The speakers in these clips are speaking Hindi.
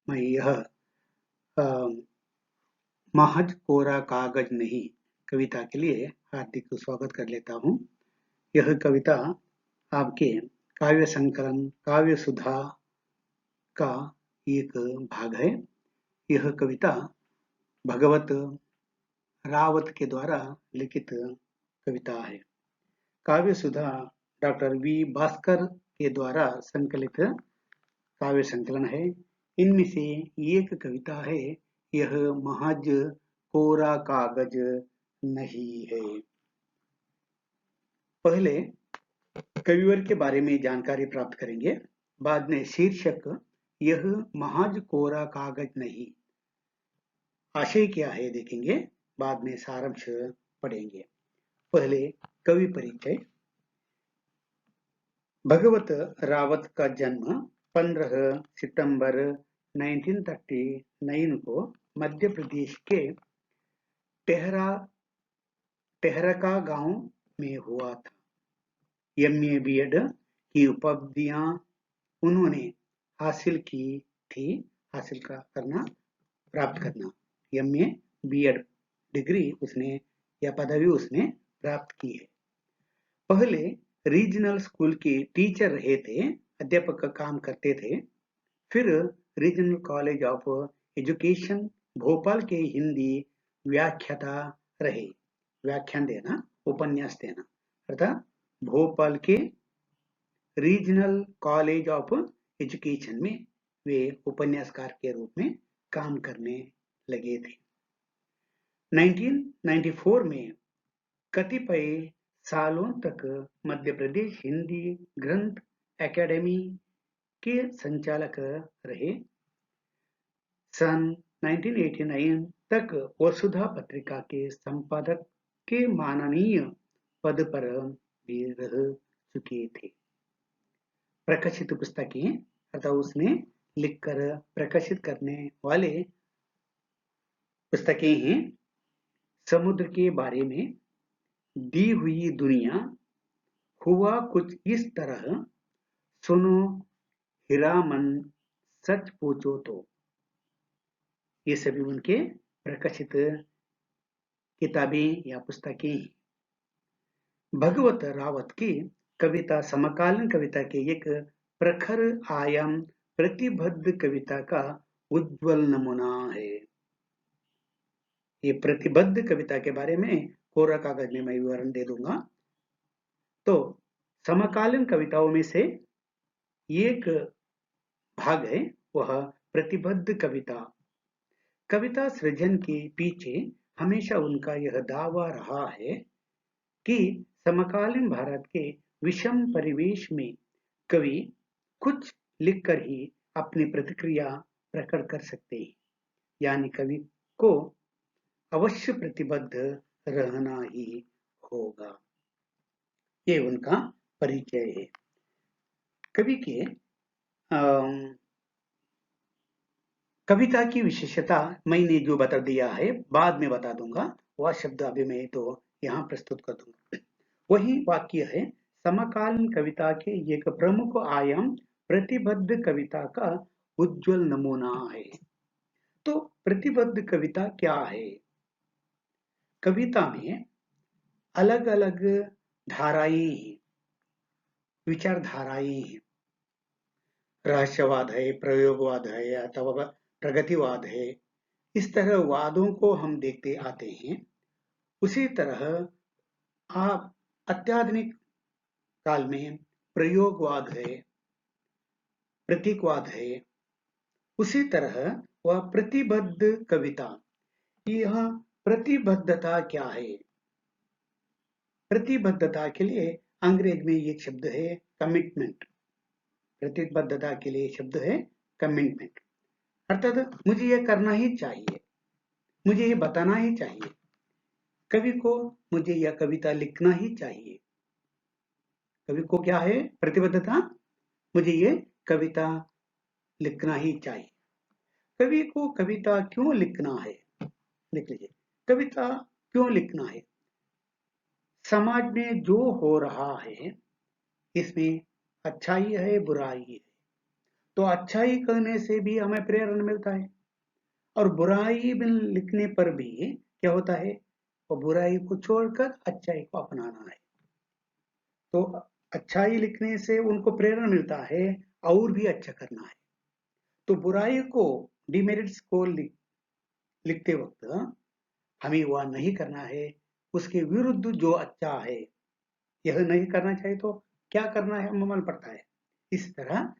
मैं यह अ, महज कोरा कागज नहीं कविता के लिए हार्दिक स्वागत कर लेता हूँ। यह कविता आपके काव्य संकलन काव्य सुधा का एक भाग है। यह कविता भगवत रावत के द्वारा लिखित कविता है। काव्य सुधा डॉक्टर वी भास्कर के द्वारा संकलित काव्य संकलन है। इनमें से एक कविता है, यह महज कोरा कागज नहीं है। पहले कविवर के बारे में जानकारी प्राप्त करेंगे, बाद में शीर्षक यह महज कोरा कागज नहीं, आशय क्या है देखेंगे, बाद में सारांश पढ़ेंगे। पहले कवि परिचय। भगवत रावत का जन्म 15 सितंबर 1939 को मध्य प्रदेश के टेहरका गांव में हुआ था। एमए बीएड की उपलब्धियां उन्होंने हासिल की थी। प्राप्त करना, एमए बीएड डिग्री उसने या पदवी उसने प्राप्त की है। पहले रीजनल स्कूल के टीचर रहे थे, अध्यापक का काम करते थे। फिर regional college of education Bhopal के हिंदी व्याख्याता रहे। व्याख्यान देना, उपन्यास देना, अर्थात भोपाल के रीजनल कॉलेज ऑफ एजुकेशन में वे उपन्यासकार के रूप में काम करने लगे थे। 1994 में कतिपय सालों तक मध्य प्रदेश हिंदी ग्रंथ एकेडमी के संचालक रहे। सन 1989 तक वसुधा पत्रिका के संपादक के माननीय पद पर भी रह चुके थे। प्रकाशित पुस्तकें अर्थात उसने लिखकर प्रकाशित करने वाले पुस्तकें हैं, समुद्र के बारे में, दी हुई दुनिया, हुआ कुछ इस तरह, सुनो हीरामन, सच पूछो तो। ये सभी उनके प्रकाशित किताबें या पुस्तकें। भगवत रावत की कविता समकालीन कविता के एक प्रखर आयाम प्रतिबद्ध कविता का उज्जवल नमूना है। ये प्रतिबद्ध कविता के बारे में कोरा कागज में मैं विवरण दे दूंगा। तो समकालीन कविताओं में से एक भाग है, वह प्रतिबद्ध कविता। कविता सृजन के पीछे हमेशा उनका यह दावा रहा है कि समकालीन भारत के विषम परिवेश में कवि कुछ लिखकर ही अपनी प्रतिक्रिया प्रकट कर सकते हैं, यानी कवि को अवश्य प्रतिबद्ध रहना ही होगा। ये उनका परिचय है। कवि के कविता की विशेषता मैंने जो बता दिया है, बाद में बता दूंगा। वह शब्द अभी मैं तो यहाँ प्रस्तुत कर दूंगा। वही वाक्य है, समकालीन कविता के एक प्रमुख आयाम प्रतिबद्ध कविता का उज्जवल नमूना है। तो प्रतिबद्ध कविता क्या है? कविता में अलग अलग धाराएं, विचारधाराएं हैं। रहस्यवाद है, प्रयोगवाद है, अथवा प्रगतिवाद है। इस तरह वादों को हम देखते आते हैं। उसी तरह आप अत्याधुनिक काल में प्रयोगवाद है, प्रतीकवाद है। उसी तरह वह प्रतिबद्ध कविता, यह प्रतिबद्धता क्या है? प्रतिबद्धता के लिए अंग्रेज में एक शब्द है कमिटमेंट। प्रतिबद्धता के लिए शब्द है कमिटमेंट, अर्थात मुझे यह करना ही चाहिए, मुझे ये बताना ही चाहिए, कवि को मुझे यह कविता लिखना ही चाहिए। कवि को क्या है प्रतिबद्धता? मुझे ये कविता लिखना ही चाहिए। कवि को कविता क्यों लिखना है? लिख लीजिए, कविता क्यों लिखना है? समाज में जो हो रहा है इसमें अच्छाई है, बुराई है, तो अच्छाई करने से भी हमें प्रेरणा मिलता है, और बुराई में लिखने पर भी क्या होता है, वो बुराई को छोड़कर अच्छाई को अपनाना है। तो अच्छाई लिखने से उनको प्रेरणा मिलता है और भी अच्छा करना है। तो बुराई को, डिमेरिट्स को लिखते वक्त हमें वह नहीं करना है, उसके विरुद्ध जो अच्छा है यह नहीं करना चाहिए। तो क्या करना है, अमल पड़ता है। इस तरह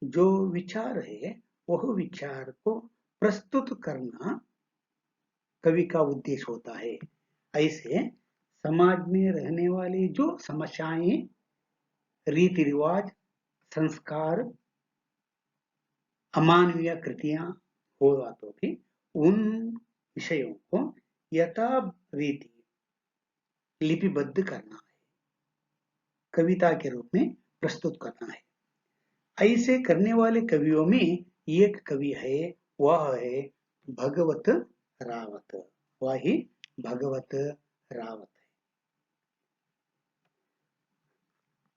जो विचार है वह विचार को प्रस्तुत करना कवि का उद्देश्य होता है। ऐसे समाज में रहने वाली जो समस्याएं, रीति रिवाज, संस्कार, अमानवीय कृतियां हुआ तो भी उन विषयों को यथा रीति लिपिबद्ध करना है, कविता के रूप में प्रस्तुत करना है। ऐसे करने वाले कवियों में एक कवि है, वह है भगवत रावत। वह ही भगवत रावत है।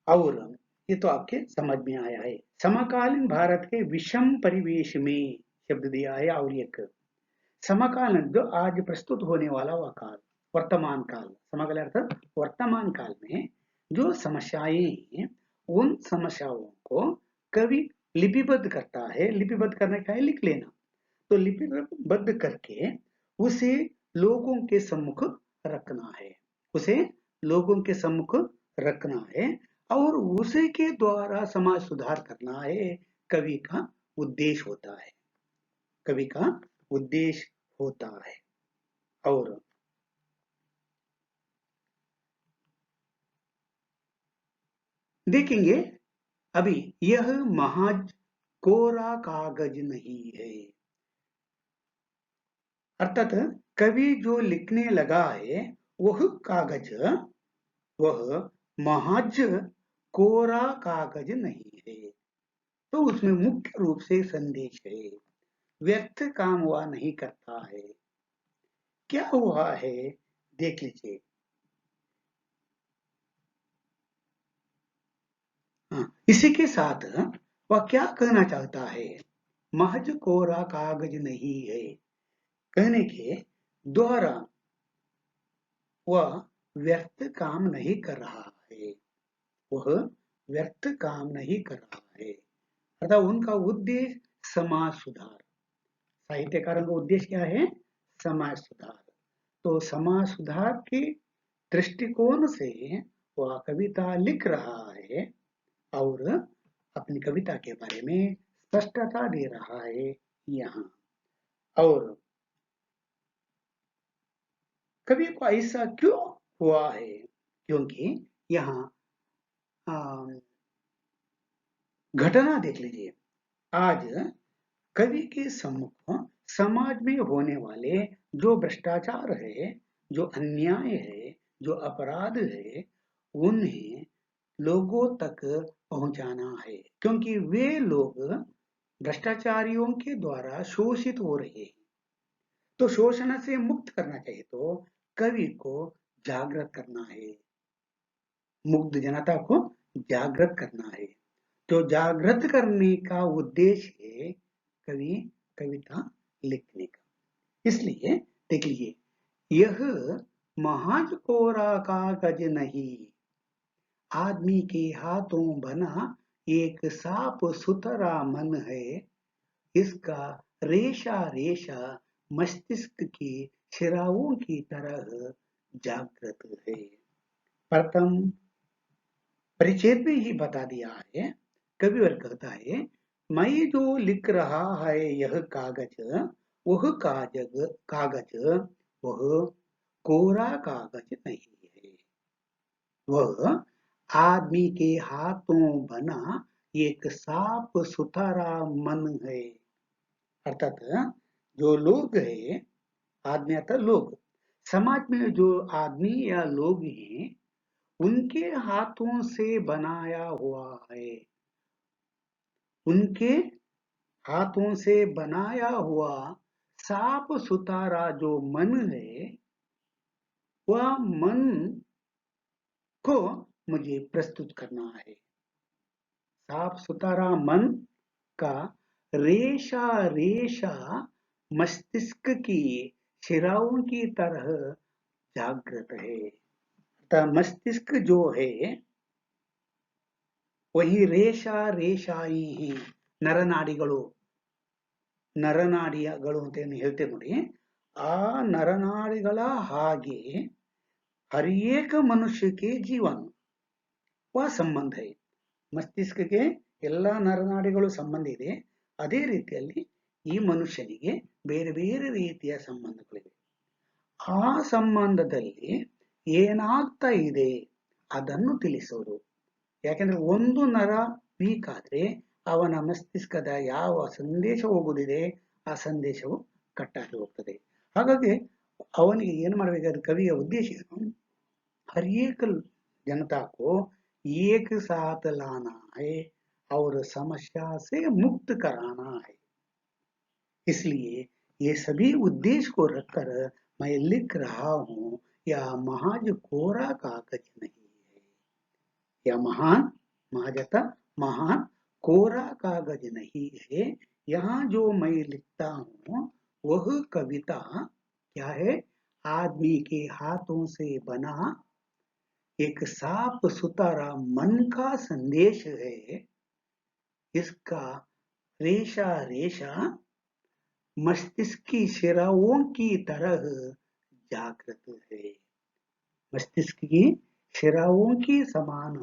और ये तो आपके समझ में आया है। समकालीन भारत के विषम परिवेश में शब्द दिया है, और एक समकालीन जो आज प्रस्तुत होने वाला वह काल, वर्तमान काल, समकालीन अर्थात वर्तमान काल में जो समस्याएं हैं उन समस्याओं को कवि लिपिबद्ध करता है। लिपिबद्ध करना क्या है, लिख लेना। तो लिपिबद्ध करके उसे लोगों के सम्मुख रखना है, उसे लोगों के सम्मुख रखना है, और उसी के द्वारा समाज सुधार करना है, कवि का उद्देश्य होता है। कवि का उद्देश्य होता है। और देखेंगे अभी, यह महज कोरा कागज नहीं है। अर्थात कवि जो लिखने लगा है वह कागज, वह महज कोरा कागज नहीं है। तो उसमें मुख्य रूप से संदेश है, व्यर्थ काम वह नहीं करता है। क्या हुआ है, देख लीजिए। हाँ, इसी के साथ वह क्या कहना चाहता है, महज कोरा कागज नहीं है कहने के द्वारा वह व्यर्थ काम नहीं कर रहा है। वह व्यर्थ काम नहीं कर रहा है, अर्थात उनका उद्देश्य समाज सुधार। साहित्यकारों का उद्देश्य क्या है, समाज सुधार। तो समाज सुधार के दृष्टिकोण से वह कविता लिख रहा है, और अपनी कविता के बारे में स्पष्टता दे रहा है यहाँ। और कवि को ऐसा क्यों हुआ है, क्योंकि यहाँ घटना देख लीजिए। आज कवि के सम्मुख समाज में होने वाले जो भ्रष्टाचार है, जो अन्याय है, जो अपराध है, उन्हें लोगों तक पहुंचाना है, क्योंकि वे लोग भ्रष्टाचारियों के द्वारा शोषित हो रहे हैं। तो शोषण से मुक्त करना चाहिए, तो कवि को जागृत करना है, मुग्ध जनता को जागृत करना है। तो जागृत करने का उद्देश्य है कवि कविता लिखने का। इसलिए देख लीजिए, यह महज कोरा कागज नहीं, आदमी के हाथों बना एक साफ सुथरा मन है। इसका रेशा रेशा मस्तिष्क की शिराओं की तरह जागृत है। प्रथम परिच्छेद में ही बता दिया है। कविवर कहता है, मैं जो लिख रहा है यह कागज, वह कागज वह कोरा कागज नहीं है। वह आदमी के हाथों बना एक साफ सुथरा मन है। अर्थात जो लोग है, आदमी अर्थात लोग, समाज में जो आदमी या लोग हैं उनके हाथों से बनाया हुआ है, उनके हाथों से बनाया हुआ साफ सुथरा जो मन है, वह मन को मुझे प्रस्तुत करना है। साफ सुथरा मन का रेशा रेशा मस्तिष्क की शिराओं की तरह जागृत है। अतः मस्तिष्क जो है वही रेशा रेಶಾಯಿ ನರನಾಡಿಗಳು ನರನಾಡಿಗಳು ಅಂತ ಏನು ಹೇಳ್ತೇವೆ ನೋಡಿ, ಆ ನರನಾಡಿಗಳ ಹಾಗೆ हर एक मनुष्य के जीवन व ಸಂಬಂಧ ಇದೆ. ಮಸ್ತಿಷ್ಕಕ್ಕೆ ಎಲ್ಲ ನರನಾಡಿಗಳು ಸಂಬಂಧ ಇದೆ. ಅದೇ ರೀತಿಯಲ್ಲಿ ಈ ಮನುಷ್ಯನಿಗೆ ಬೇರೆ ಬೇರೆ ರೀತಿಯ ಸಂಬಂಧಗಳಿವೆ. ಆ ಸಂಬಂಧದಲ್ಲಿ ಏನಾಗ್ತಾ ಇದೆ ಅದನ್ನು ತಿಳಿಸೋದು. ಯಾಕೆಂದ್ರೆ ಒಂದು ನರ ವೀಕ್ ಆದ್ರೆ ಅವನ ಮಸ್ತಿಷ್ಕದ ಯಾವ ಸಂದೇಶ ಹೋಗುದಿದೆ ಆ ಸಂದೇಶವು ಕಟ್ಟಾಗಿ ಹೋಗ್ತದೆ. ಹಾಗಾಗಿ ಅವನಿಗೆ ಏನು ಮಾಡಬೇಕಾದ್ರೆ ಕವಿಯ ಉದ್ದೇಶ ಏನು, हर एक जनता को एक साथ लाना है और समस्या से मुक्त कराना है। इसलिए ये सभी उद्देश्य को रखकर मैं लिख रहा हूँ। यह महाज कोरा कागज नहीं है, यह महान महाजता महान कोरा कागज नहीं है। यहाँ जो मैं लिखता हूँ वह कविता क्या है, आदमी के हाथों से बना एक साफ सुथरा मन का संदेश है। इसका रेशा रेशा मस्तिष्क की शिराओं की तरह जागृत है। मस्तिष्क की शिराओं की समान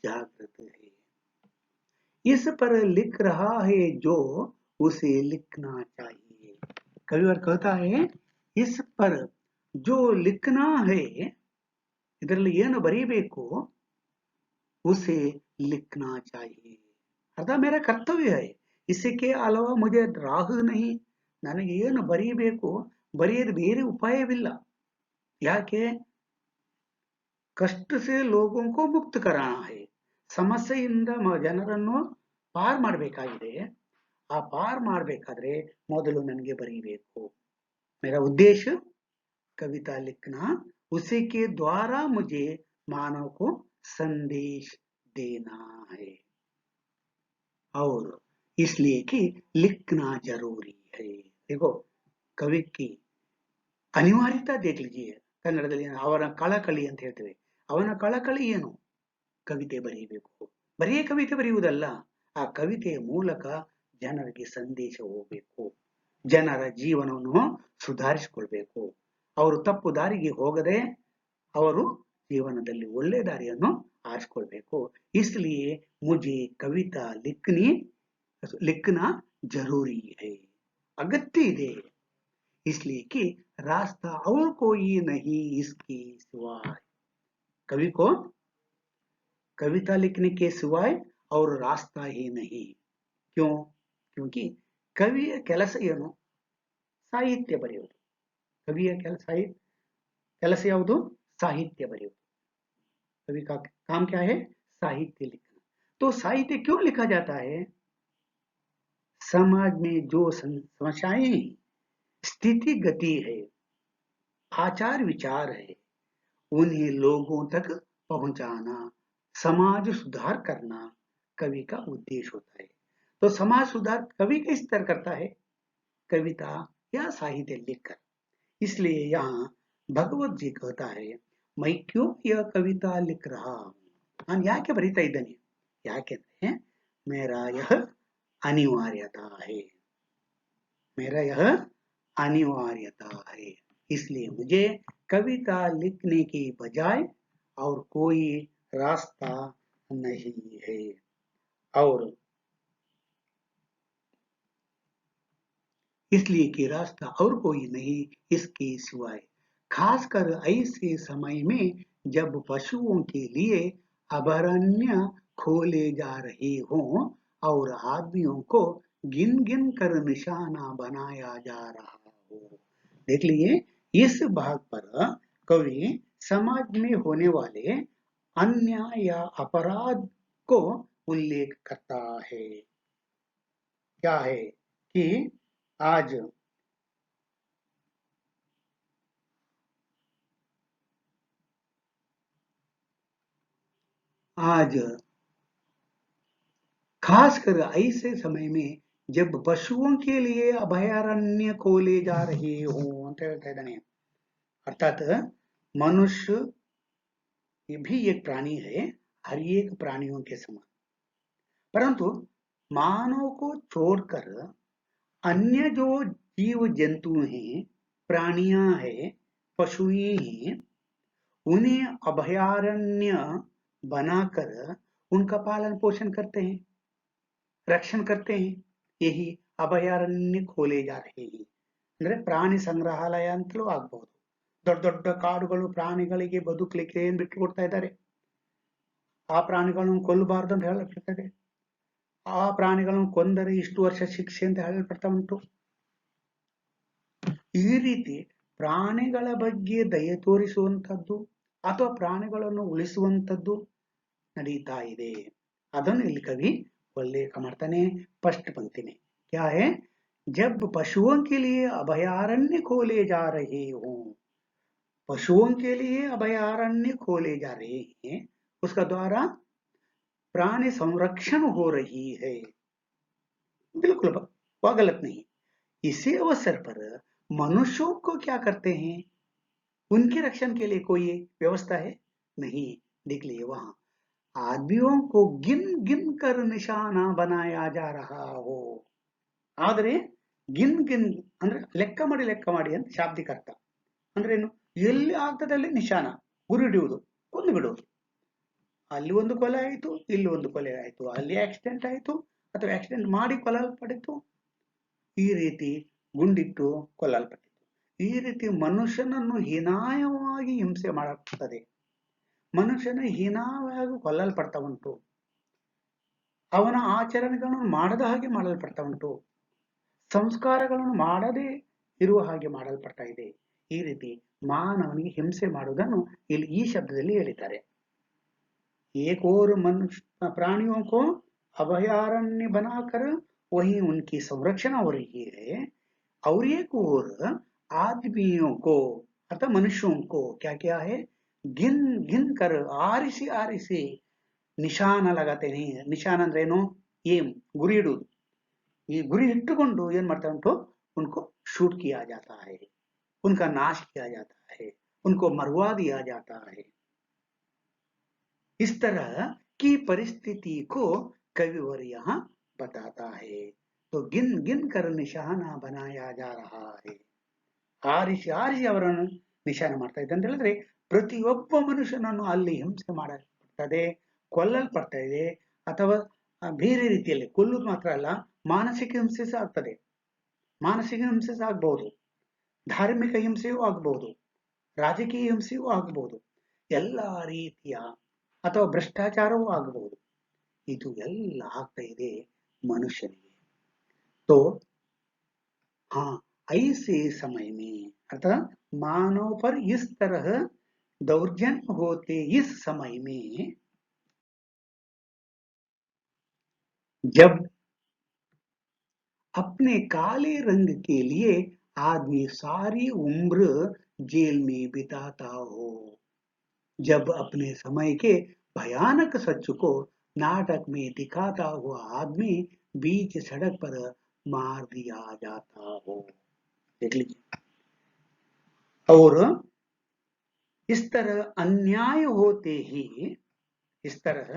जागृत है। इस पर लिख रहा है जो उसे लिखना चाहिए। कविवर कहता है इस पर जो लिखना है, ಇದರಲ್ಲಿ ಏನು ಬರೀಬೇಕು, उसे लिखना चाहिए अर्थात मेरा कर्तव्य है, इसके अलावा मुझे राह नहीं, ನನಗೆ ಏನು ಬರೀಬೇಕು, ಬರೆಯಲು ಬೇರೆ ಉಪಾಯವಿಲ್ಲ. ಯಾಕೆ, ಕಷ್ಟ से लोगों को मुक्त कराना है, ಸಮಸ್ಯೆಯಿಂದ ಜನರನ್ನು ಪಾರ್ ಮಾಡಬೇಕಾಗಿದೆ. ಆ ಪಾರ್ ಮಾಡಬೇಕಾದ್ರೆ ಮೊದಲು ನನಗೆ ಬರೀಬೇಕು. मेरा उद्देश्य कविता लिखना, उसी के द्वारा मुझे मानव को संदेश देना है और इसलिए कि लिखना जरूरी है. देखो कवि की अनिवार्यता देख लीजिए. ಕನ್ನಡದಲ್ಲಿ ಅವರ ಕಳಕಳಿ ಅಂತ ಹೇಳ್ತೇವೆ. ಅವನ ಕಳಕಳಿ ಏನು, ಕವಿತೆ ಬರೀಬೇಕು. ಬರೀ ಕವಿತೆ ಬರೆಯುವುದಲ್ಲ, ಆ ಕವಿತೆಯ ಮೂಲಕ ಜನರಿಗೆ ಸಂದೇಶ ಹೋಗಬೇಕು, ಜನರ ಜೀವನವನ್ನು ಸುಧಾರಿಸಿಕೊಳ್ಬೇಕು. ಅವರು ತಪ್ಪು ದಾರಿಗೆ ಹೋಗದೆ ಅವರು ಜೀವನದಲ್ಲಿ ಒಳ್ಳೆ ದಾರಿಯನ್ನು ಆರಿಸಿಕೊಳ್ಬೇಕು. इसलिए मुझे कविता लिखना जरूरी है, अगत्य ಇದೆ. इसलिए कि रास्ता और कोई नहीं इसके सिवाय. कवि को कविता लिखने के सिवाय और रास्ता ही नहीं. क्यों, क्योंकि ಕವಿಯ ಕೆಲಸ ಏನು, ಸಾಹಿತ್ಯ ಬರೆಯುವುದು. ಕವಿಯ ಕೆಲಸ ಯಾವುದು, साहित्य बरेगा. कवि का काम क्या है, साहित्य लिखना. तो साहित्य क्यों लिखा जाता है, समाज में जो समस्याएं स्थिति गति है, आचार विचार है, उन्हें लोगों तक पहुंचाना, समाज सुधार करना कवि का उद्देश्य होता है. तो समाज सुधार कवि किस तरह करता है, कविता या साहित्य लिखकर. इसलिए यहाँ भगवत जी कहता है मैं क्यों यह कविता लिख रहा हूँ, ನಾನು ಯಾಕೆ ಬರೀತಾ ಇದ್ದೇನೆ, ಯಾಕೆಂದ್ರೆ मेरा यह अनिवार्यता है, मेरा यह अनिवार्यता है. इसलिए मुझे कविता लिखने की बजाय और कोई रास्ता नहीं है और इसलिए कि रास्ता और कोई नहीं इसके सिवाय. खासकर ऐसे समय में जब पशुओं के लिए अभयारण्य खोले जा रहे हों और आदमियों को गिन गिन कर निशाना बनाया जा रहा हो. देख लीजिए इस भाग पर कवि समाज में होने वाले अन्याय या अपराध को उल्लेख करता है. क्या है कि आज खासकर ऐसे समय में जब पशुओं के लिए अभयारण्य खोले जा रहे हो ಅಂತ ಹೇಳ್ತಾ ಇದ್ದಾನೆ. अर्थात मनुष्य ये भी एक प्राणी है, हर एक प्राणियों के समान, परंतु मानव को छोड़कर अन्य जो जीव जंतु हैं, प्राणियां हैं, पशुएं हैं, उन्हें अभयारण्य बनाकर उनका पालन पोषण करते हैं, रक्षण करते हैं. यही ಅಭಯಾರಣ್ಯ खोले जा रहे हैं. ಅಂದ್ರೆ ಪ್ರಾಣಿ ಸಂಗ್ರಹಾಲಯ ಅಂತಲೂ ಆಗ್ಬಹುದು. ದೊಡ್ಡ ದೊಡ್ಡ ಕಾಡುಗಳು ಪ್ರಾಣಿಗಳಿಗೆ ಬದುಕಲಿಕ್ಕೆ ಏನ್ ಬಿಟ್ಟು ಕೊಡ್ತಾ ಇದ್ದಾರೆ. ಆ ಪ್ರಾಣಿಗಳನ್ನು ಕೊಲ್ಲಬಾರದು ಅಂತ ಹೇಳಲ್ಪಡ್ತದೆ. ಆ ಪ್ರಾಣಿಗಳನ್ನು ಕೊಂದರೆ ಇಷ್ಟು ವರ್ಷ ಶಿಕ್ಷೆ ಅಂತ ಹೇಳಲ್ಪಡ್ತಾ ಉಂಟು. ಈ ರೀತಿ ಪ್ರಾಣಿಗಳ ಬಗ್ಗೆ ದಯೆ ತೋರಿಸುವಂತದ್ದು ಅಥವಾ ಪ್ರಾಣಿಗಳನ್ನು ಉಳಿಸುವಂತದ್ದು ನಡೀತಾ ಇದೆ. ಅದನ್ನು ಇಲ್ಲಿ ಕವಿ उल्लेख ಮಾಡ್ತಾನೆ. फर्स्ट पंक्ति में क्या है, जब पशुओं के लिए अभयारण्य खोले जा रहे हो, पशुओं के लिए अभयारण्य खोले जा रहे हैं, उसका द्वारा प्राणी संरक्षण हो रही है. बिल्कुल वह गलत नहीं. इसी अवसर पर मनुष्यों को क्या करते हैं, उनके रक्षण के लिए कोई व्यवस्था है नहीं. देख लिए वहां आदमियों को गिन गिन कर निशाना बनाया जा रहा हो. ಆದರೆ ಗಿನ್ ಗಿನ್ ಅಂದ್ರೆ ಲೆಕ್ಕ ಮಾಡಿ ಅಂತ ಶಾಬ್ದಿಕ ಅರ್ಥ. ಅಂದ್ರೆ ಏನು, ಎಲ್ಲಿ ಆಗ್ತದೆ ಅಲ್ಲಿ ನಿಶಾನ, ಗುರಿ ಹಿಡಿಯುವುದು, ಕೊಂದು ಬಿಡುವುದು. ಅಲ್ಲಿ ಒಂದು ಕೊಲೆ ಆಯಿತು, ಇಲ್ಲಿ ಒಂದು ಕೊಲೆ ಆಯಿತು, ಅಲ್ಲಿ ಆಕ್ಸಿಡೆಂಟ್ ಆಯಿತು ಅಥವಾ ಆಕ್ಸಿಡೆಂಟ್ ಮಾಡಿ ಕೊಲ್ಲಲ್ಪಟ್ಟಿತು, ಈ ರೀತಿ ಗುಂಡಿಟ್ಟು ಕೊಲ್ಲಲ್ಪಟ್ಟಿತು. ಈ ರೀತಿ ಮನುಷ್ಯನನ್ನು ಹೀನಾಯವಾಗಿ ಹಿಂಸೆ ಮಾಡಲಾಗುತ್ತದೆ. ಮನುಷ್ಯನ ಹೀನಾವಾಗಿ ಕೊಲ್ಲಲ್ಪಡ್ತಾ ಉಂಟು. ಅವನ ಆಚರಣೆಗಳನ್ನು ಮಾಡದ ಹಾಗೆ ಮಾಡಲ್ಪಡ್ತಾ ಉಂಟು. ಸಂಸ್ಕಾರಗಳನ್ನು ಮಾಡದೇ ಇರುವ ಹಾಗೆ ಮಾಡಲ್ಪಡ್ತಾ ಇದೆ. ಈ ರೀತಿ ಮಾನವನಿಗೆ ಹಿಂಸೆ ಮಾಡುವುದನ್ನು ಇಲ್ಲಿ ಈ ಶಬ್ದದಲ್ಲಿ ಹೇಳಿದ್ದಾರೆ. एक और मनुष्य प्राणियों को अभयारण्य बनाकर वहीं उनकी संरक्षण हो रही है, और एक और आदमियों को अर्थात मनुष्यों को क्या क्या है, गिन गिन कर आरिसी आरिसी निशान लगाते नहीं. निशान ಅಂದ್ರೆ ಏನು, ಏಮ್ ಗುರಿ ಇಡುವುದು. ಈ ಗುರಿ ಇಟ್ಟುಕೊಂಡು ಏನ್ ಮಾಡ್ತಾ ಉಂಟು, उनको शूट किया जाता है, उनका नाश किया जाता है, उनको मरवा दिया जाता है. इस तरह की परिस्थिति को कविवर यहाँ बताता है. तो गिन गिन कर निशाना बनाया जा रहा है. ಆರಿಸಿ ಆರಿಸಿ ಅವರನ್ನು ನಿಶಾನ ಮಾಡ್ತಾ ಇದೆ ಅಂತ ಹೇಳಿದ್ರೆ, ಪ್ರತಿಯೊಬ್ಬ ಮನುಷ್ಯನನ್ನು ಅಲ್ಲಿ ಹಿಂಸೆ ಮಾಡಲ್ಪಡ್ತದೆ, ಕೊಲ್ಲಲ್ಪಡ್ತಾ ಇದೆ. ಅಥವಾ ಬೇರೆ ರೀತಿಯಲ್ಲಿ ಕೊಲ್ಲುವುದು ಮಾತ್ರ ಅಲ್ಲ, ಮಾನಸಿಕ ಹಿಂಸೆ ಸಹ ಆಗ್ತದೆ. ಮಾನಸಿಕ ಹಿಂಸೆ ಸಹ ಆಗ್ಬಹುದು, ಧಾರ್ಮಿಕ ಹಿಂಸೆಯೂ ಆಗಬಹುದು, ರಾಜಕೀಯ ಹಿಂಸೆಯೂ ಆಗಬಹುದು, ಎಲ್ಲ ರೀತಿಯ ಅಥವಾ ಭ್ರಷ್ಟಾಚಾರವೂ ಆಗಬಹುದು. ಇದು ಎಲ್ಲ ಆಗ್ತಾ ಇದೆ ಮನುಷ್ಯನಿಗೆ. तो हाँ, ऐसे समय में अर्थात मानव पर इस तरह दौर्जन्य होते इस समय में जब अपने काले रंग के लिए आदमी सारी उम्र जेल में बिताता हो, जब अपने समय के भयानक सच को नाटक में दिखाता हुआ आदमी बीच सड़क पर मार दिया जाता हो. देख लीजिए. और इस तरह अन्याय होते ही, इस तरह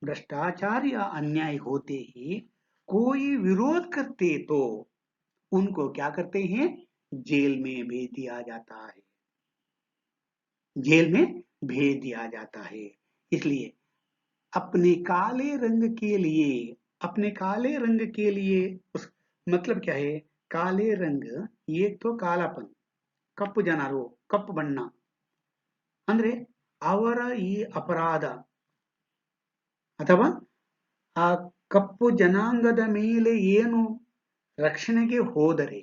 भ्रष्टाचार या अन्याय होते ही कोई विरोध करते तो उनको क्या करते हैं, जेल में भेज दिया जाता है. जेल में भेज दिया जाता है. इसलिए अपने काले रंग के लिए, अपने काले रंग के लिए उस मतलब क्या है, काले रंग एक तो कालापन, ಕಪ್ಪು ಜನರು, ಕಪ್ಪು ಬಣ್ಣ ಅಂದ್ರೆ ಅವರ ಈ ಅಪರಾಧ ಅಥವಾ ಆ ಕಪ್ಪು ಜನಾಂಗದ ಮೇಲೆ ಏನು ರಕ್ಷಣೆಗೆ ಹೋದರೆ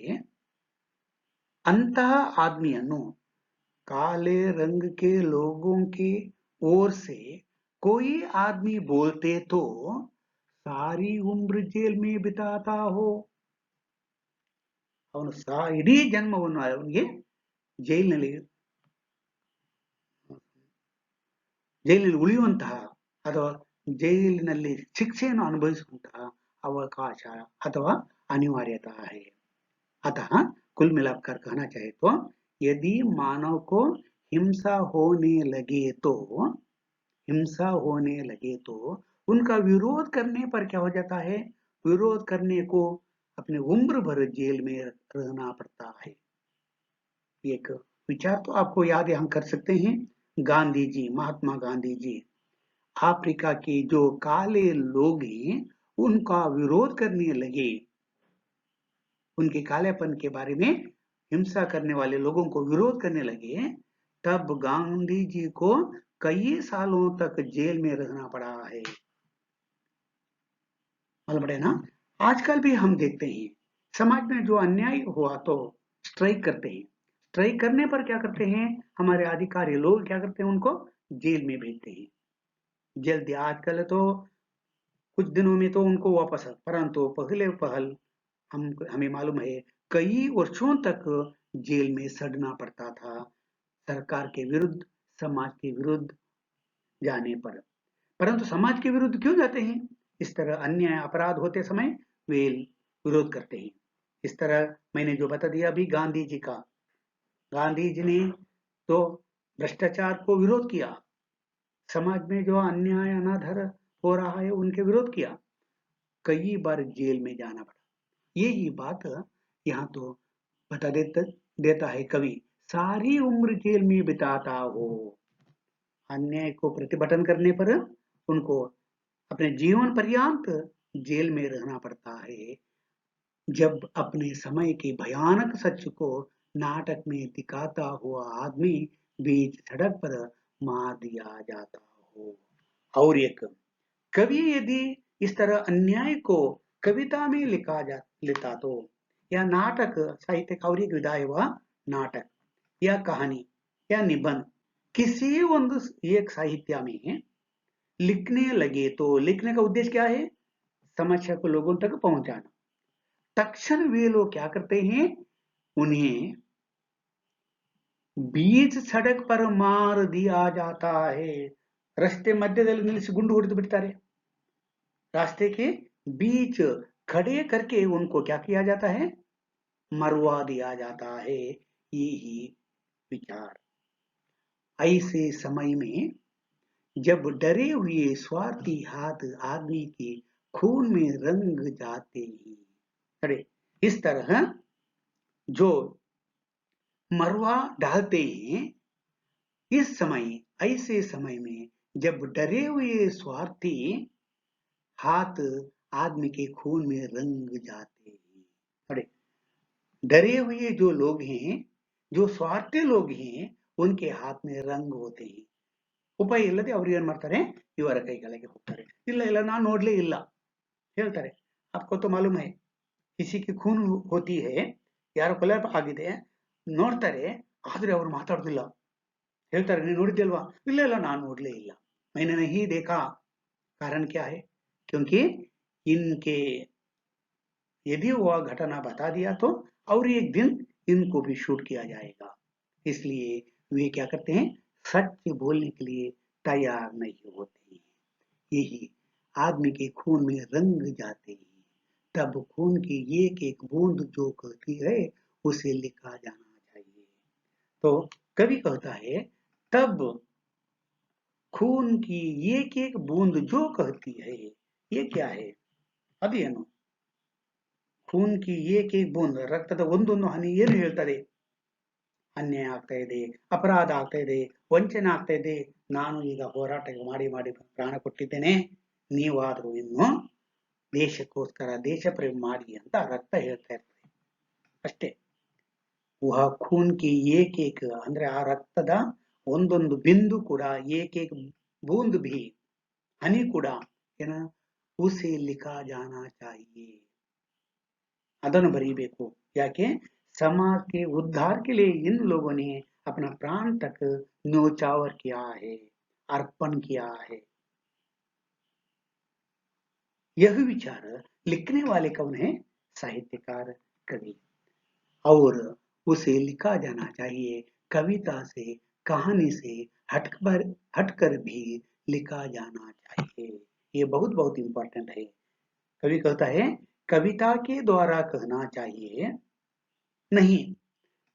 अंತಹ आदमियों काले रंग के लोगों के ओर से कोई आदमी बोलते तो सारी उम्र जेल में बिताता हो. ಅವನು ಇಡೀ ಜನ್ಮವನ್ನು ಅವನಿಗೆ ಜೈಲಿನಲ್ಲಿ ಉಳಿಯುವಂತಹ ಅಥವಾ ಜೈಲಿನಲ್ಲಿ ಶಿಕ್ಷೆಯನ್ನು ಅನುಭವಿಸುವಂತಹ ಅವಕಾಶ ಅಥವಾ अनिवार्यता है। अतः कुल मिलाकर कहना चाहे तो यदि मानव को हिंसा होने लगे तो हिंसा होने लगे तो उनका विरोध करने पर क्या हो जाता है? विरोध करने को अपने उम्र भर जेल में रहना पड़ता है। एक विचार तो आपको याद यहाँ कर सकते हैं। गांधी जी, महात्मा गांधी जी अफ्रीका के जो काले लोग हैं उनका विरोध करने लगे, उनके कालेपन के बारे में हिंसा करने वाले लोगों को विरोध करने लगे, तब गांधी जी को कई सालों तक जेल में रहना पड़ा है। मालूम पड़े ना? आजकल भी हम देखते हैं समाज में जो अन्याय हुआ तो स्ट्राइक करते हैं। स्ट्राइक करने पर क्या करते हैं? हमारे अधिकारी लोग क्या करते हैं? उनको जेल में भेजते हैं। जल्दी आजकल तो कुछ दिनों में तो उनको वापस, परंतु पहले पहल हमें मालूम है कई वर्षों तक जेल में सड़ना पड़ता था सरकार के विरुद्ध, समाज के विरुद्ध जाने पर। परंतु समाज के विरुद्ध क्यों जाते हैं? इस तरह अन्याय अपराध होते समय वे विरोध करते हैं। इस तरह मैंने जो बता दिया अभी गांधी जी का, गांधी जी ने तो भ्रष्टाचार को विरोध किया, समाज में जो अन्याय अनादर हो रहा है उनके विरोध किया, कई बार जेल में जाना पड़ा। यही बात यहाँ तो बता देता है कवि, सारी उम्र जेल में बिताता हो। अन्याय को प्रतिभटन करने पर उनको अपने जीवन पर्यंत जेल में रहना पड़ता है। जब अपने समय के भयानक सच को नाटक में दिखाता हुआ आदमी बीच सड़क पर मार दिया जाता हो। और एक कवि यदि इस तरह अन्याय को कविता में लिखा जा लेता तो, या नाटक साहित्य का और एक विधा है वह नाटक या कहानी या निबंध किसी एक साहित्य में लिखने लगे तो, लिखने का उद्देश्य क्या है? समस्या को लोगों तक पहुंचाना। तक्षण वे लोग क्या करते हैं? उन्हें बीच सड़क पर मार दिया जाता है। रस्ते मध्यದಲ್ಲಿ ನಿಲ್ಲಿಸಿ गुंಡು ಹೊಡೆದು बिड़ತಾರೆ, रास्ते के बीच खड़े करके उनको क्या किया जाता है? मरवा दिया जाता है। यही विचार ऐसे समय में जब डरे हुए स्वार्थी हाथ आदमी के खून में रंग जाते हैं, अरे इस तरह जो मरवा डालते हैं, इस समय ऐसे समय में जब डरे हुए स्वार्थी हाथ आदमी के खून में रंग जाते हैं, अरे डरे हुए जो लोग हैं, जो स्वार्थी लोग हैं, उनके हाथ में रंग होते हैं। ಉಪಾಯ ಇಲ್ಲದೆ ಅವ್ರು ಏನ್ ಮಾಡ್ತಾರೆ? ಇವರ ಕೈಗಳಿಗೆ ಹೋಗ್ತಾರೆ। ಇಲ್ಲ ಇಲ್ಲ ನಾನು ನೋಡ್ಲೇ ಇಲ್ಲ ಹೇಳ್ತಾರೆ। आपको तो मालूम है किसी की खून होती है, ಯಾರೋ ಕೊಲೆ ಆಗಿದೆ, ನೋಡ್ತಾರೆ, ಆದ್ರೆ ಅವ್ರು ಮಾತಾಡೋದಿಲ್ಲ, ಹೇಳ್ತಾರೆ ನೀನು ನೋಡಿದ್ದೆ ಅಲ್ವಾ? ಇಲ್ಲ ಇಲ್ಲ ನಾನು ನೋಡ್ಲೇ ಇಲ್ಲ, मैंने नहीं देखा। कारण क्या है? क्योंकि इनके यदि वह घटना बता दिया तो और एक दिन इनको भी शूट किया जाएगा, इसलिए वे क्या करते हैं? सत्य बोलने के लिए तैयार नहीं होते। यही आदमी के खून में रंग जाते हैं, तब खून की एक एक बूंद जो कहती है उसे लिखा जाना चाहिए। तो कवि कहता है तब खून की एक एक बूंद जो कहती है, ये क्या है? ಅದೇನು? खून की एक एक बूंद, ರಕ್ತದ ಒಂದೊಂದು ಹನಿ ಏನು ಹೇಳ್ತದೆ? ಅನ್ಯಾಯ ಆಗ್ತಾ ಇದೆ, ಅಪರಾಧ ಆಗ್ತಾ ಇದೆ, ವಂಚನೆ ಆಗ್ತಾ ಇದೆ, ನಾನು ಈಗ ಹೋರಾಟ ಮಾಡಿ ಮಾಡಿ ಪ್ರಾಣ ಕೊಟ್ಟಿದ್ದೇನೆ, ನೀವಾದರೂ ಇನ್ನು ದೇಶಕ್ಕೋಸ್ಕರ ದೇಶ ಪ್ರೇಮ ಮಾಡಿ ಅಂತ ರಕ್ತ ಹೇಳ್ತಾ ಇರ್ತದೆ ಅಷ್ಟೇ। ವಹ ಖೂನ್ ಕಿ ಏಕ್ ಏಕ್ ಅಂದ್ರೆ ಆ ರಕ್ತದ ಒಂದೊಂದು ಬಿಂದು ಕೂಡ, ಏಕ್ ಏಕ್ ಬೂಂದ್ ಭಿ ಹನಿ ಕೂಡ ಏನ ಉಸೆ ಲಿಖಾ ಜಾನಾ ಚಾಹಿಯೇ, ಅದನ್ನು बरीಬೇಕು। ಯಾಕೆ? समाज के उद्धार के लिए इन लोगों ने अपना प्राण तक न्योछावर किया है, अर्पण किया है। यह विचार लिखने वाले कौन है? साहित्यकार, कवि। और उसे लिखा जाना चाहिए, कविता से, कहानी से हटकर भी लिखा जाना चाहिए। ये बहुत बहुत इंपॉर्टेंट है। कवि कहता है कविता के द्वारा कहना चाहिए नहीं,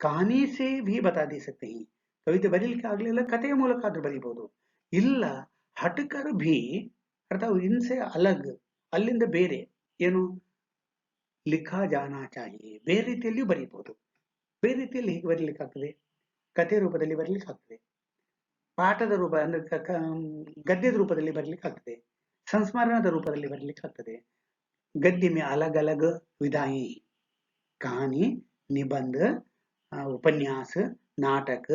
कहानी से भी बता दे सकते हैं, ಕವಿತೆ ಬರೀಲಿಕ್ಕಾಗಲಿಲ್ಲ ಕಥೆಯ ಮೂಲಕ ಆದ್ರೂ ಬರೀಬಹುದು, ಇಲ್ಲ ಹಟಕರ್ भी अर्थात इनसे अलग, ಅಲ್ಲಿಂದ ಬೇರೆ ಏನು लिखा जाना चाहिए, ಬೇರೆ ರೀತಿಯಲ್ಲಿಯೂ ಬರೀಬಹುದು. ಬೇರೆ ರೀತಿಯಲ್ಲಿ ಹೇಗೆ ಬರೀಲಿಕ್ಕಾಗ್ತದೆ? ಕಥೆ ರೂಪದಲ್ಲಿ ಬರೀಲಿಕ್ಕಾಗ್ತದೆ, ಪಾಠದ ರೂಪ ಅಂದ್ರೆ ಗದ್ಯದ ರೂಪದಲ್ಲಿ ಬರೀಲಿಕ್ಕಾಗ್ತದೆ, ಸಂಸ್ಮರಣದ ರೂಪದಲ್ಲಿ ಬರೀಲಿಕ್ಕಾಗ್ತದೆ. गद्य में अलग अलग विधाएं, कहानी, निबंध, उपन्यास, नाटक,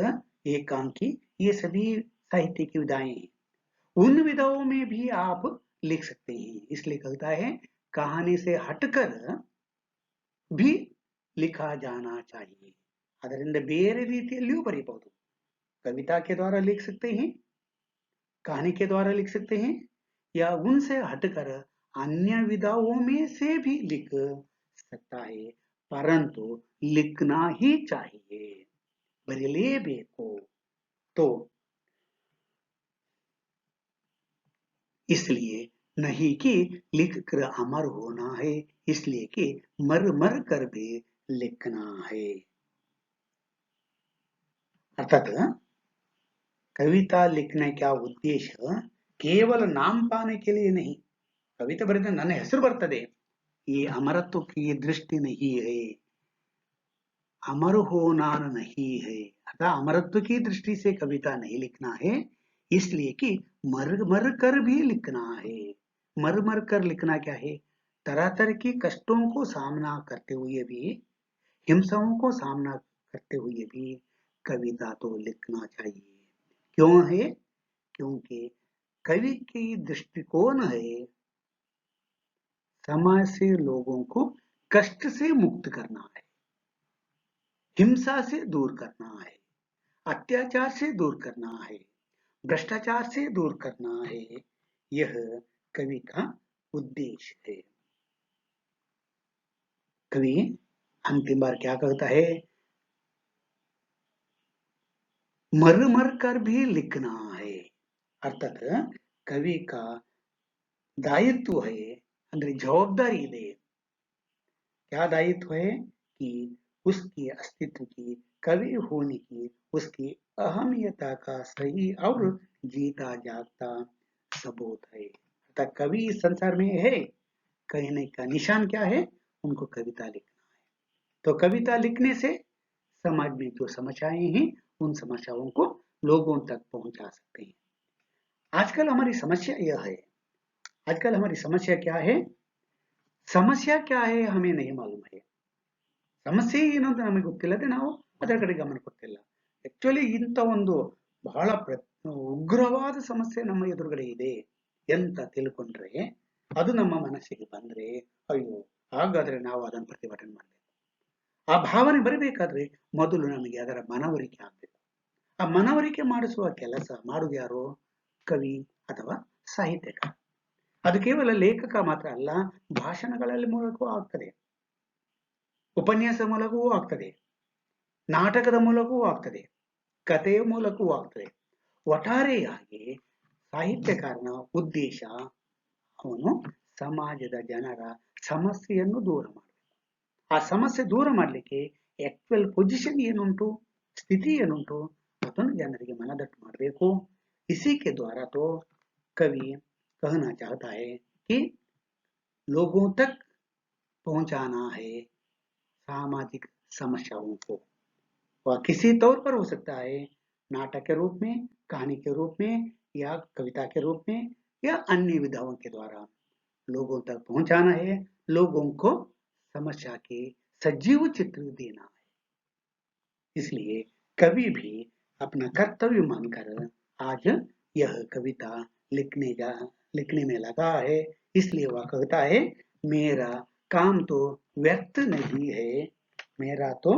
एकांकी, ये सभी साहित्य की विधाएं हैं। उन विधाओं में भी आप लिख सकते हैं, इसलिए कहता है कहानी से हटकर भी लिखा जाना चाहिए, ಅದರಿಂದ ಬೇರೆ ರೀತಿಯಲ್ಲಿಯೂ ಬರೀಬಹುದು. कविता के द्वारा लिख सकते हैं, कहानी के द्वारा लिख सकते हैं, या उनसे हटकर अन्य विधाओं में से भी लिख सकता है, परंतु लिखना ही चाहिए, बरीलेबेको. तो इसलिए नहीं कि लिख कर अमर होना है, इसलिए कि मर मर कर भी लिखना है. अर्थात कविता लिखने का उद्देश्य केवल नाम पाने के लिए नहीं. कविता बरेद ನನ್ನ ಹೆಸರು ಬರ್ತದೆ, ये अमरत्व की दृष्टि नहीं है, अमर होना नहीं है, अर्थात अमरत्व की दृष्टि से कविता नहीं लिखना है, इसलिए कि मर मर कर भी लिखना है. मर मर कर लिखना क्या है? तरह तरह के कष्टों को सामना करते हुए भी, हिंसाओं को सामना करते हुए भी कविता तो लिखना चाहिए. क्यों है? क्योंकि कवि की दृष्टिकोण है समाज से लोगों को कष्ट से मुक्त करना है, हिंसा से दूर करना है, अत्याचार से दूर करना है, भ्रष्टाचार से दूर करना है. यह कवि का उद्देश्य है. कवि अंतिम बार क्या कहता है? मर मर कर भी लिखना है. अर्थात कवि का दायित्व है, ಅಂದ್ರೆ जवाबदारी ಇದೆ. क्या दायित्व है? कि उसकी अस्तित्व की, कवि होने की, उसकी अहमियता का सही और जीता जागता सबूत है. अर्थात कवि इस संसार में है, कहने का निशान क्या है? उनको कविता लिखना है. तो कविता लिखने से समाज में जो समस्याएं हैं उन समस्याओं को लोगों तक पहुंचा सकते हैं. आजकल हमारी समस्या यह है, आजकल हमारी समस्या क्या है? समस्या क्या है हमें नहीं मालूम है. ಸಮಸ್ಯೆ ಏನು ಅಂತ ನಮಗೆ ಗೊತ್ತಿಲ್ಲದೆ ನಾವು ಅದರ ಕಡೆ ಗಮನ ಕೊಡ್ತಿಲ್ಲ. ಆಕ್ಚುಲಿ ಇಂಥ ಒಂದು ಬಹಳ ಉಗ್ರವಾದ ಸಮಸ್ಯೆ ನಮ್ಮ ಎದುರುಗಡೆ ಇದೆ ಅಂತ ತಿಳ್ಕೊಂಡ್ರೆ, ಅದು ನಮ್ಮ ಮನಸ್ಸಿಗೆ ಬಂದ್ರೆ ಅಯ್ಯೋ ಹಾಗಾದ್ರೆ ನಾವು ಅದನ್ನು ಪ್ರತಿಭಟನೆ ಮಾಡಬೇಕು. ಆ ಭಾವನೆ ಬರಬೇಕಾದ್ರೆ ಮೊದಲು ನಮಗೆ ಅದರ ಮನವರಿಕೆ ಆಗಬೇಕು. ಆ ಮನವರಿಕೆ ಮಾಡಿಸುವ ಕೆಲಸ ಮಾಡುವುದು ಯಾರು? ಕವಿ ಅಥವಾ ಸಾಹಿತ್ಯಕಾರ. ಅದು ಕೇವಲ ಲೇಖಕ ಮಾತ್ರ ಅಲ್ಲ, ಭಾಷಣಗಳಲ್ಲಿ ಮೂಲಕವೂ ಆಗ್ತದೆ, ಉಪನ್ಯಾಸ ಮೂಲಕವೂ ಆಗ್ತದೆ, ನಾಟಕದ ಮೂಲಕವೂ ಆಗ್ತದೆ, ಕಥೆಯ ಮೂಲಕವೂ ಆಗ್ತದೆ. ಒಟ್ಟಾರೆಯಾಗಿ ಸಾಹಿತ್ಯಕಾರನ ಉದ್ದೇಶ ಅವನು ಸಮಾಜದ ಜನರ ಸಮಸ್ಯೆಯನ್ನು ದೂರ ಮಾಡಬೇಕು. ಆ ಸಮಸ್ಯೆ ದೂರ ಮಾಡಲಿಕ್ಕೆ ಆಕ್ಚುಯಲ್ ಪೊಸಿಷನ್ ಏನುಂಟು, ಸ್ಥಿತಿ ಏನುಂಟು, ಅದನ್ನು ಜನರಿಗೆ ಮನದಟ್ಟು ಮಾಡಬೇಕು. इसी के द्वारा तो कवि कहना चाहता है कि लोगों तक पहुंचाना है सामाजिक समस्याओं को. वह किसी तौर पर हो सकता है, नाटक के रूप में, कहानी के रूप में, या कविता के रूप में, या अन्य विधाओं के द्वारा लोगों तक पहुंचाना है, लोगों को समस्या के सजीव चित्र देना है. इसलिए कवि भी अपना कर्तव्य मानकर आज यह कविता लिखने में लगा है. इसलिए वह कहता है मेरा काम तो व्यर्थ नहीं है, मेरा तो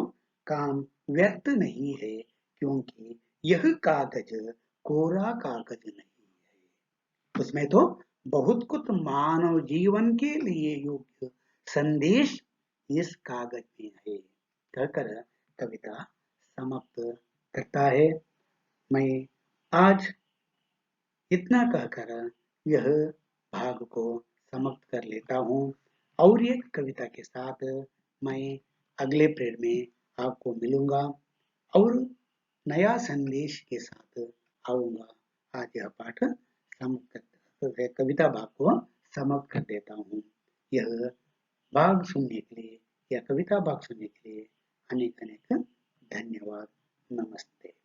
काम व्यर्थ नहीं है, क्योंकि यह कागज कोरा कागज नहीं है, उसमें तो बहुत कुछ मानव जीवन के लिए योग्य संदेश इस कागज में है. कहकर कविता समाप्त करता है. मैं आज इतना कहकर यह भाग को समाप्त कर लेता हूँ और एक कविता के साथ मैं अगले पीरियड में आपको मिलूंगा और नया संदेश के साथ आऊंगा। आज यह पाठ समाप्त कविता भाग को समाप्त कर देता हूँ। यह भाग सुनने के लिए या कविता भाग सुनने के लिए अनेक अनेक धन्यवाद। नमस्ते।